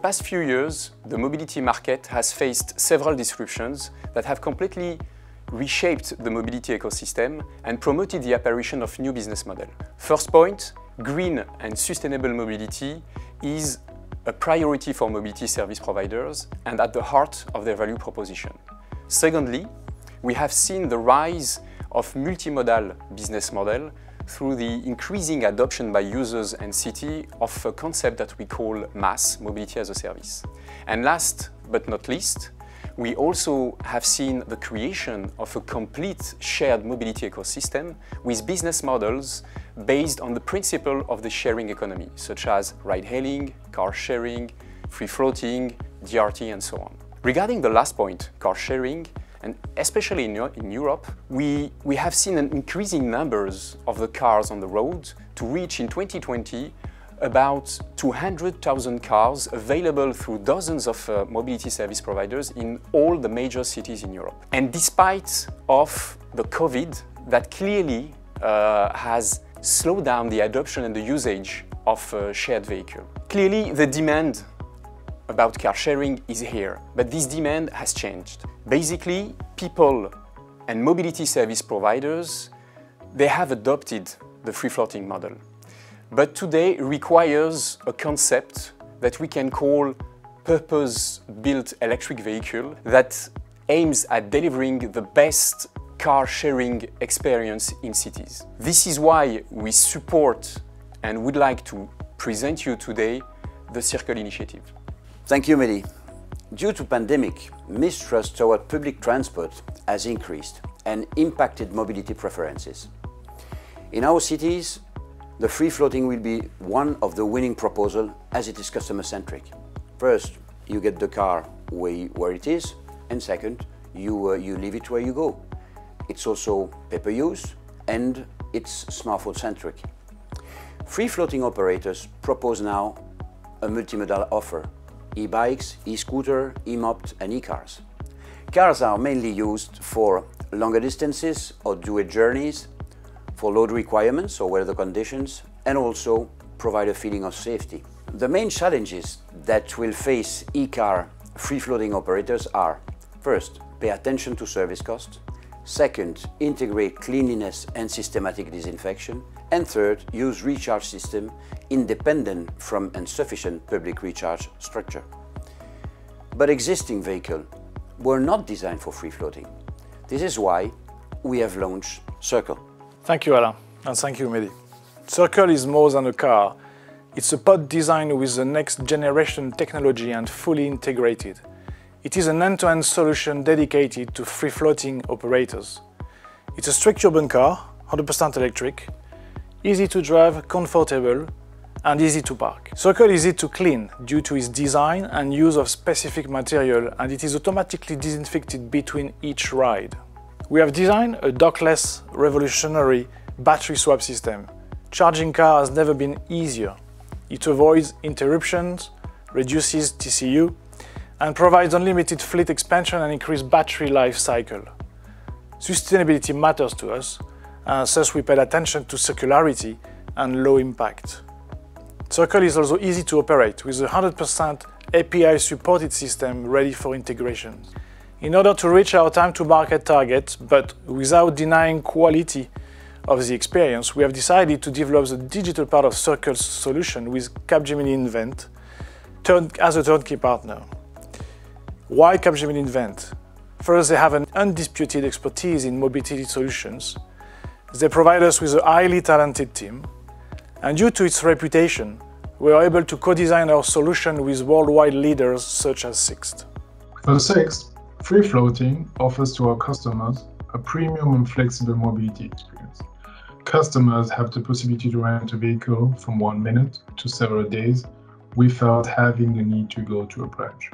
past few years, the mobility market has faced several disruptions that have completely reshaped the mobility ecosystem and promoted the apparition of new business models. First point, green and sustainable mobility is a priority for mobility service providers and at the heart of their value proposition. Secondly, we have seen the rise of multimodal business model through the increasing adoption by users and cities of a concept that we call MaaS, Mobility as a Service. And last but not least, we also have seen the creation of a complete shared mobility ecosystem with business models based on the principle of the sharing economy, such as ride-hailing, car sharing, free-floating, DRT, and so on. Regarding the last point, car sharing, and especially in Europe, we have seen an increasing numbers of the cars on the road to reach in 2020 about 200,000 cars available through dozens of mobility service providers in all the major cities in Europe. And despite of the COVID, that clearly has slowed down the adoption and the usage of shared vehicle. Clearly, the demand about car sharing is here, but this demand has changed. Basically, people and mobility service providers, they have adopted the free-floating model. But today requires a concept that we can call purpose-built electric vehicle that aims at delivering the best car sharing experience in cities. This is why we support and would like to present you today the Circle initiative. Thank you, Mehdi. Due to pandemic, mistrust toward public transport has increased and impacted mobility preferences. In our cities, the free-floating will be one of the winning proposals as it is customer-centric. First, you get the car where it is, and second, you leave it where you go. It's also pay-per-use and it's smartphone-centric. Free-floating operators propose now a multimodal offer: e-bikes, e-scooter, e-mopt and e-cars. Cars are mainly used for longer distances or duet journeys, for load requirements or weather conditions, and also provide a feeling of safety. The main challenges that will face e-car free-floating operators are: first, pay attention to service costs; second, integrate cleanliness and systematic disinfection; and third, use recharge system independent from insufficient public recharge structure. But existing vehicles were not designed for free-floating. This is why we have launched Circle. Thank you, Alain, and thank you, Mehdi. Circle is more than a car. It's a pod designed with the next generation technology and fully integrated. It is an end-to-end solution dedicated to free-floating operators. It's a strict urban car, 100% electric, easy to drive, comfortable, and easy to park. Circle is easy to clean due to its design and use of specific material, and it is automatically disinfected between each ride. We have designed a dockless, revolutionary battery swap system. Charging car has never been easier. It avoids interruptions, reduces TCU, and provides unlimited fleet expansion and increased battery life cycle. Sustainability matters to us, and thus we paid attention to circularity and low impact. Circle is also easy to operate with a 100% API-supported system ready for integration. In order to reach our time to market target, but without denying quality of the experience, we have decided to develop the digital part of Circle's solution with Capgemini Invent as a turnkey partner. Why Capgemini Invent? First, they have an undisputed expertise in mobility solutions. They provide us with a highly talented team, and due to its reputation, we are able to co-design our solution with worldwide leaders such as Sixt. For Sixt, free-floating offers to our customers a premium and flexible mobility experience. Customers have the possibility to rent a vehicle from 1 minute to several days without having the need to go to a branch.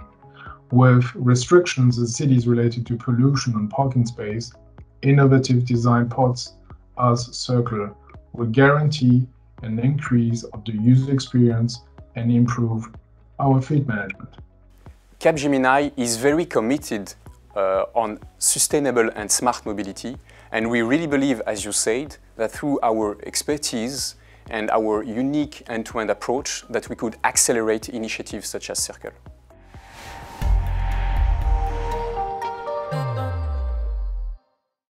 With restrictions in cities related to pollution and parking space, innovative design pods as Circle will guarantee an increase of the user experience and improve our fleet management. Capgemini is very committed on sustainable and smart mobility, and we really believe, as you said, that through our expertise and our unique end-to-end approach that we could accelerate initiatives such as Circle.